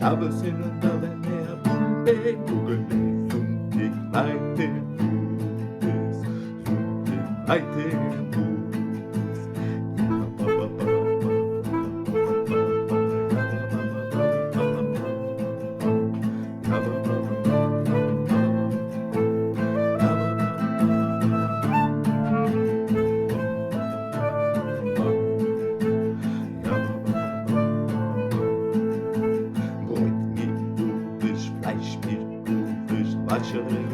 habe sie nun alle mehr bunte Kugeln und die kleine Fuß, und die kleine Fuß. Brot mit Fleisch mit Fleisch,